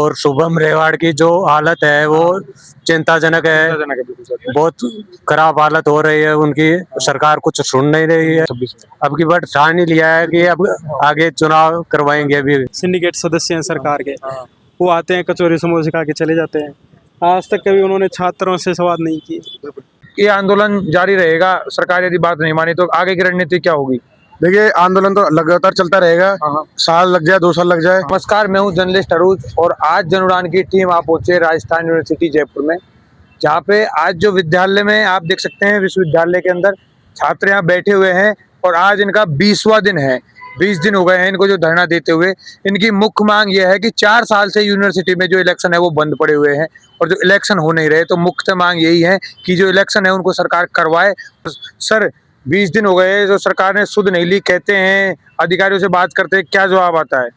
और शुभम रेवाड़ की जो हालत है वो चिंताजनक है। बहुत खराब हालत हो रही है उनकी। सरकार कुछ सुन नहीं रही है। अब की बार ठान ही लिया है कि अब आगे चुनाव करवाएंगे। अभी सिंडिकेट सदस्य हैं सरकार के, वो आते हैं कचौरी समोसे खा के चले जाते हैं। आज तक कभी उन्होंने छात्रों से संवाद नहीं किए। ये आंदोलन जारी रहेगा, सरकार यदि बात नहीं मानी तो आगे की रणनीति क्या होगी? देखिए, आंदोलन तो लगातार चलता रहेगा, साल लग जाए 2 साल लग जाए। नमस्कार, मैं हूं जर्नलिस्ट अरूज और आज जन उड़ान की टीम आप पहुंचे राजस्थान यूनिवर्सिटी जयपुर में, जहां पे आज जो विद्यालय में आप देख सकते हैं, विश्वविद्यालय के अंदर छात्र यहाँ बैठे हुए हैं और आज इनका 20वां दिन है। 20 दिन हो गए हैं इनको जो धरना देते हुए। इनकी मुख्य मांग यह है कि 4 साल से यूनिवर्सिटी में जो इलेक्शन है वो बंद पड़े हुए हैं और जो इलेक्शन हो नहीं रहे, तो मुख्य मांग यही है कि जो इलेक्शन है उनको सरकार करवाए। सर, 20 दिन हो गए, जो सरकार ने सुध नहीं ली कहते हैं, अधिकारियों से बात करते हैं, क्या जवाब आता है?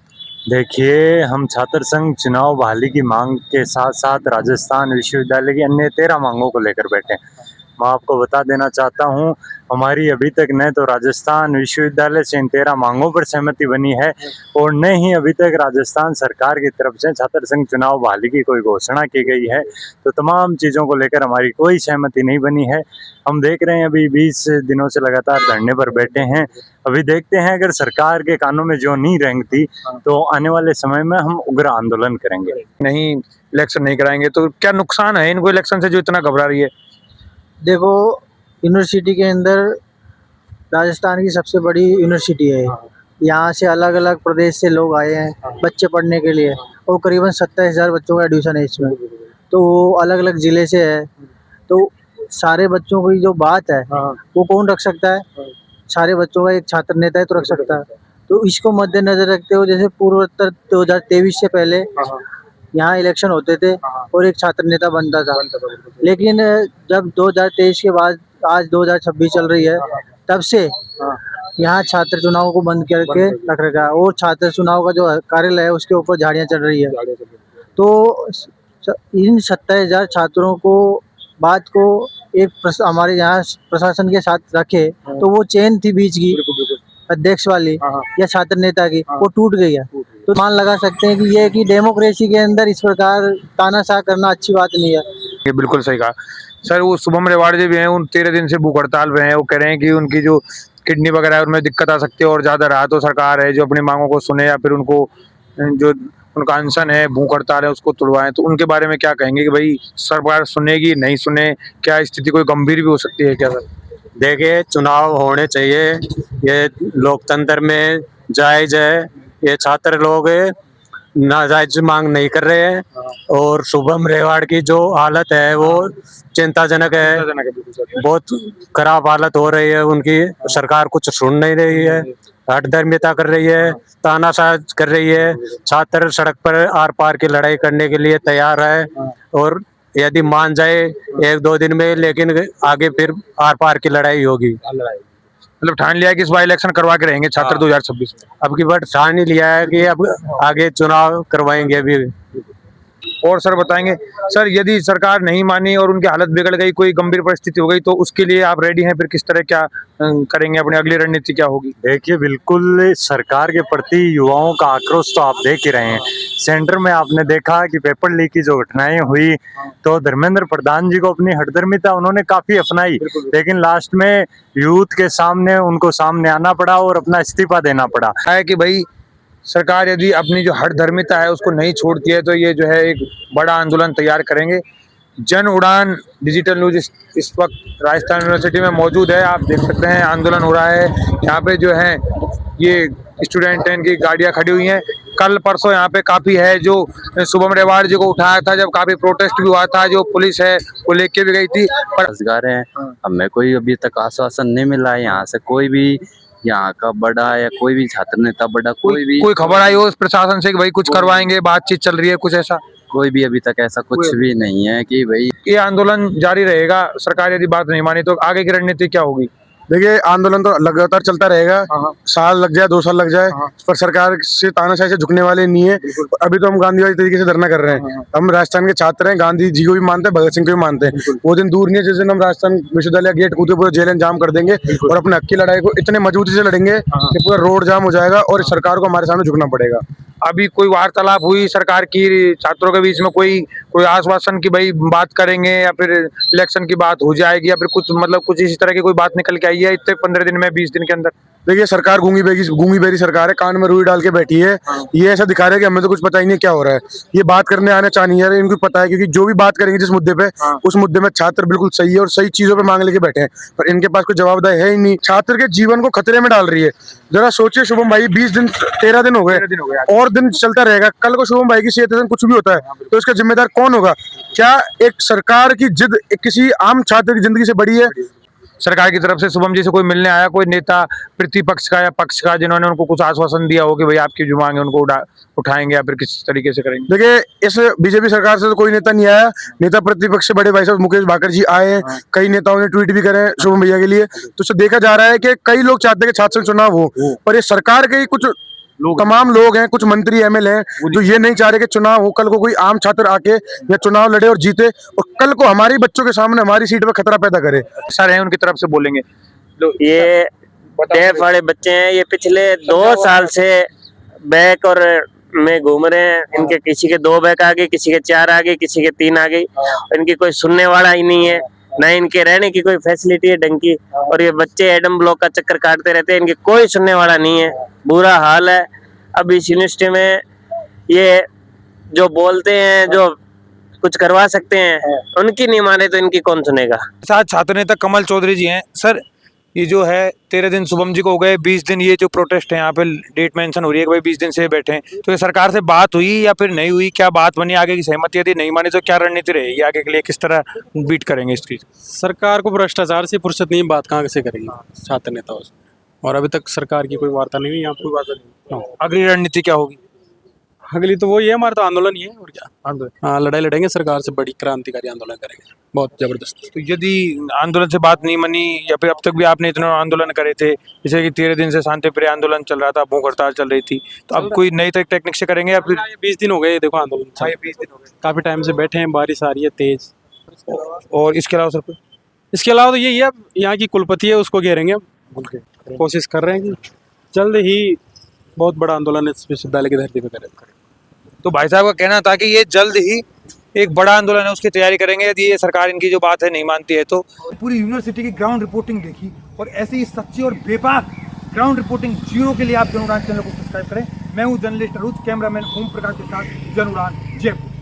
देखिए, हम छात्र संघ चुनाव बहाली की मांग के साथ साथ राजस्थान विश्वविद्यालय की अन्य 13 मांगों को लेकर बैठे हैं। मैं आपको बता देना चाहता हूं, हमारी अभी तक न तो राजस्थान विश्वविद्यालय से इन 13 मांगों पर सहमति बनी है और न ही अभी तक राजस्थान सरकार की तरफ से छात्र संघ चुनाव बहाली की कोई घोषणा की गई है। तो तमाम चीज़ों को लेकर हमारी कोई सहमति नहीं बनी है। हम देख रहे हैं अभी 20 दिनों से लगातार धरने पर बैठे हैं। अभी देखते हैं, अगर सरकार के कानों में जो नहीं रेंगती तो आने वाले समय में हम उग्र आंदोलन करेंगे। नहीं, इलेक्शन नहीं कराएंगे तो क्या नुकसान है इनको इलेक्शन से जो इतना घबरा रही है? देखो, यूनिवर्सिटी के अंदर राजस्थान की सबसे बड़ी यूनिवर्सिटी है। यहाँ से अलग अलग प्रदेश से लोग आए हैं बच्चे पढ़ने के लिए और करीबन 27,000 बच्चों का एडमिशन है इसमें। तो वो अलग अलग ज़िले से है, तो सारे बच्चों की जो बात है वो कौन रख सकता है? सारे बच्चों का एक छात्र नेता है तो रख सकता है। तो इसको मद्देनजर रखते हुए, जैसे पूर्वोत्तर 2023 से पहले यहाँ इलेक्शन होते थे और एक छात्र नेता बनता था, लेकिन जब 2023 के बाद आज 2026 चल रही है, तब से यहाँ छात्र चुनाव को बंद करके रख रखा है और छात्र चुनाव का जो कार्यालय है उसके ऊपर झाड़ियाँ चढ़ रही है। तो इन 27,000 छात्रों को बात को हमारे यहाँ प्रशासन के साथ रखे तो वो चेन थी बीच की अध्यक्ष वाली या छात्र नेता की, वो टूट गई है। तो मान लगा सकते हैं कि ये कि डेमोक्रेसी के अंदर इस प्रकार तानाशाह करना अच्छी बात नहीं है। ये बिल्कुल सही कहा सर। वो शुभम रेवाड़ जी भी हैं, उन 13 दिन से भूख हड़ताल पे हैं। वो कह रहे हैं कि उनकी जो किडनी वगैरह है उनमें दिक्कत आ सकती है और ज़्यादा रहा तो सरकार है जो अपनी मांगों को सुने या फिर उनको जो उनका अनशन है, भूख हड़ताल है, उसको तुड़वाएं। तो उनके बारे में क्या कहेंगे कि भाई सरकार सुनेगी नहीं सुने, क्या स्थिति कोई गंभीर भी हो सकती है क्या सर? देखिए, चुनाव होने चाहिए, ये लोकतंत्र में जायज़ है। ये छात्र लोग नाजायज मांग नहीं कर रहे हैं और शुभम रेवाड़ की जो हालत है वो चिंताजनक है। बहुत खराब हालत हो रही है उनकी। सरकार कुछ सुन नहीं रही है, हठधर्मिता कर रही है, तानाशाह कर रही है। छात्र सड़क पर आर पार की लड़ाई करने के लिए तैयार है और यदि मान जाए 1-2 दिन में, लेकिन आगे फिर आर पार की लड़ाई होगी। मतलब ठान लिया है कि इस बार इलेक्शन करवा के रहेंगे छात्र 2026 में। अब की बार ठान ही लिया है कि अब आगे चुनाव करवाएंगे। अभी और सर बताएंगे, सर यदि सरकार नहीं मानी और उनकी हालत बिगड़ गई, कोई गंभीर परिस्थिति हो गई, तो उसके लिए आप रेडी हैं? फिर किस तरह क्या करेंगे, अपनी अगली रणनीति क्या होगी? देखिए, बिल्कुल सरकार के प्रति युवाओं का आक्रोश तो आप देख ही रहे हैं। सेंटर में आपने देखा कि पेपर लीक की जो घटनाएं हुई, तो धर्मेंद्र प्रधान जी को अपनी हठधर्मिता उन्होंने काफी अपनाई, लेकिन लास्ट में यूथ के सामने उनको सामने आना पड़ा और अपना इस्तीफा देना पड़ा। है कि भाई सरकार यदि अपनी जो हठधर्मिता है उसको नहीं छोड़ती है तो ये जो है एक बड़ा आंदोलन तैयार करेंगे। जन उड़ान डिजिटल न्यूज इस वक्त राजस्थान यूनिवर्सिटी में मौजूद है। आप देख सकते हैं आंदोलन हो रहा है यहाँ पे। जो है ये स्टूडेंट हैं, इनकी गाड़ियाँ खड़ी हुई हैं। कल परसों यहाँ पे काफ़ी है जो शुभम रेवाड़ जी को उठाया था, जब काफ़ी प्रोटेस्ट भी हुआ था, जो पुलिस है वो लेके भी गई थी। पर रोजगार है, हमें कोई अभी तक आश्वासन नहीं मिला है यहाँ से। कोई भी यहाँ का बड़ा या कोई भी छात्र नेता बड़ा कोई खबर आई हो प्रशासन से कि भाई कुछ करवाएंगे, बातचीत चल रही है कुछ ऐसा? कोई भी अभी तक ऐसा कुछ भी नहीं है कि भाई ये आंदोलन जारी रहेगा, सरकार यदि बात नहीं मानी तो आगे की रणनीति क्या होगी? देखिए, आंदोलन तो लगातार चलता रहेगा, साल लग जाए 2 साल लग जाए, पर सरकार से तानाशाही से झुकने वाले नहीं है। अभी तो हम गांधीवादी तरीके से धरना कर रहे हैं। हम राजस्थान के छात्र हैं, गांधी जी को भी मानते हैं, भगत सिंह को भी मानते हैं। वो दिन दूर नहीं है जिस दिन हम राजस्थान विश्वविद्यालय गेट कूदे पूरे जेल जाम कर देंगे और अपने हक की लड़ाई को इतने मजबूती से लड़ेंगे कि पूरा रोड जाम हो जाएगा और सरकार को हमारे सामने झुकना पड़ेगा। अभी कोई वार्तालाप हुई सरकार की छात्रों के बीच में, कोई आश्वासन की भाई बात करेंगे या फिर इलेक्शन की बात हो जाएगी या फिर कुछ मतलब कुछ इसी तरह की कोई बात निकल के आई है इतने 15 दिन में 20 दिन के अंदर? देखिए सरकार गूंगी बेरी सरकार है, कान में रुई डाल के बैठी है। ये ऐसा दिखा रहा है कि हमें तो कुछ पता ही नहीं क्या हो रहा है। ये बात करने आना चाह नहीं है, इनको पता है क्योंकि जो भी बात करेंगे जिस मुद्दे पे उस मुद्दे में छात्र बिल्कुल सही है और सही चीजों पे मांग लेके बैठे हैं, पर इनके पास कोई जवाबदेही है ही नहीं। छात्र के जीवन को खतरे में डाल रही है। जरा सोचिए शुभम भाई, 20 दिन 13 दिन हो गए और दिन चलता रहेगा। कल को शुभम भाई की सेहत कुछ भी होता है तो इसका जिम्मेदार कौन होगा? क्या एक सरकार की जिद किसी आम छात्र की जिंदगी से बड़ी है? सरकार की तरफ से शुभम जी से कोई मिलने आया, कोई नेता प्रतिपक्ष का या पक्ष का, जिन्होंने उनको कुछ आश्वासन दिया हो कि भाई आपकी जो मांग है उनको उठाएंगे या फिर किस तरीके से करेंगे? देखिए इस बीजेपी सरकार से तो कोई नेता नहीं आया। नेता प्रतिपक्ष से बड़े भाई साहब मुकेश भाकर जी आए हैं, कई नेताओं ने ट्वीट भी करे शुभम भैया के लिए। तो इससे देखा जा रहा है कि कई लोग चाहते हैं कि छात्र संघ चुनाव हो, पर ये सरकार के ही कुछ तमाम लोग हैं, कुछ मंत्री एमएलए हैं जो ये नहीं चाह रहे कि चुनाव हो, कल को कोई आम छात्र आके या चुनाव लड़े और जीते और कल को हमारे बच्चों के सामने हमारी सीट पे खतरा पैदा करे। सर हैं उनकी तरफ से बोलेंगे। ये डेफ वाले बच्चे हैं, ये पिछले 2 साल से बैक और में घूम रहे हैं। इनके किसी के 2 बैक आ गए, किसी के 4 आ गए, किसी के 3 आ गई। इनकी कोई सुनने वाला ही नहीं है, ना इनके रहने की कोई फैसिलिटी है ढंग की। और ये बच्चे एडम ब्लॉक का चक्कर काटते रहते हैं, इनके कोई सुनने वाला नहीं है। बुरा हाल है। अब इस यूनिवर्सिटी में ये जो बोलते हैं, जो कुछ करवा सकते हैं, उनकी नहीं माने तो इनकी कौन सुनेगा? साथ छात्र नेता कमल चौधरी जी हैं। सर ये जो है 13 दिन शुभम जी को हो गए, 20 दिन ये जो प्रोटेस्ट है यहाँ पे डेट मेंशन हो रही है कि भाई 20 दिन से बैठे हैं, तो ये सरकार से बात हुई या फिर नहीं हुई? क्या बात बनी आगे की सहमति? यदि नहीं माने तो क्या रणनीति रहेगी आगे के लिए, किस तरह बीट करेंगे इसकी? सरकार को भ्रष्टाचार से फुर्सत नहीं, बात कहाँ से करेगी छात्र नेताओं से? और अभी तक सरकार की कोई वार्ता नहीं हुई, यहाँ कोई वार्ता नहीं। अगली रणनीति क्या होगी? अगली तो वो ये हमारा तो आंदोलन ही है, और क्या। हाँ, लड़ाई लड़ेंगे, सरकार से बड़ी क्रांतिकारी आंदोलन करेंगे, बहुत जबरदस्त। तो यदि आंदोलन से बात नहीं बनी या फिर अब तक भी आपने इतना आंदोलन करे थे, जैसे कि 13 दिन से शांतिप्रिय आंदोलन चल रहा था, भूख हड़ताल चल रही थी, तो अब कोई नई टेक्निक से करेंगे या फिर? 20 दिन हो गए देखो आंदोलन, 20 दिन हो गए, काफी टाइम से बैठे हैं, बारिश आ रही है तेज। और इसके अलावा सर कोई? इसके अलावा तो यही है, यहाँ की कुलपति है उसको घेरेंगे, कोशिश कर रहे हैं कि जल्द ही बहुत बड़ा आंदोलन इस विश्वविद्यालय की धरती पे करेंगे। तो भाई साहब का कहना था कि ये जल्द ही एक बड़ा आंदोलन है उसकी तैयारी करेंगे यदि ये सरकार इनकी जो बात है नहीं मानती है तो। पूरी यूनिवर्सिटी की ग्राउंड रिपोर्टिंग देखी और ऐसे ही सच्ची और बेबाक ग्राउंड रिपोर्टिंग जीरो के लिए आप जनउड़ान चैनल को सब्सक्राइब करें। मैं हूं जर्नलिस्ट अरुज, कैमरामैन ओम प्रकाश के साथ जनउड़ान जयपुर।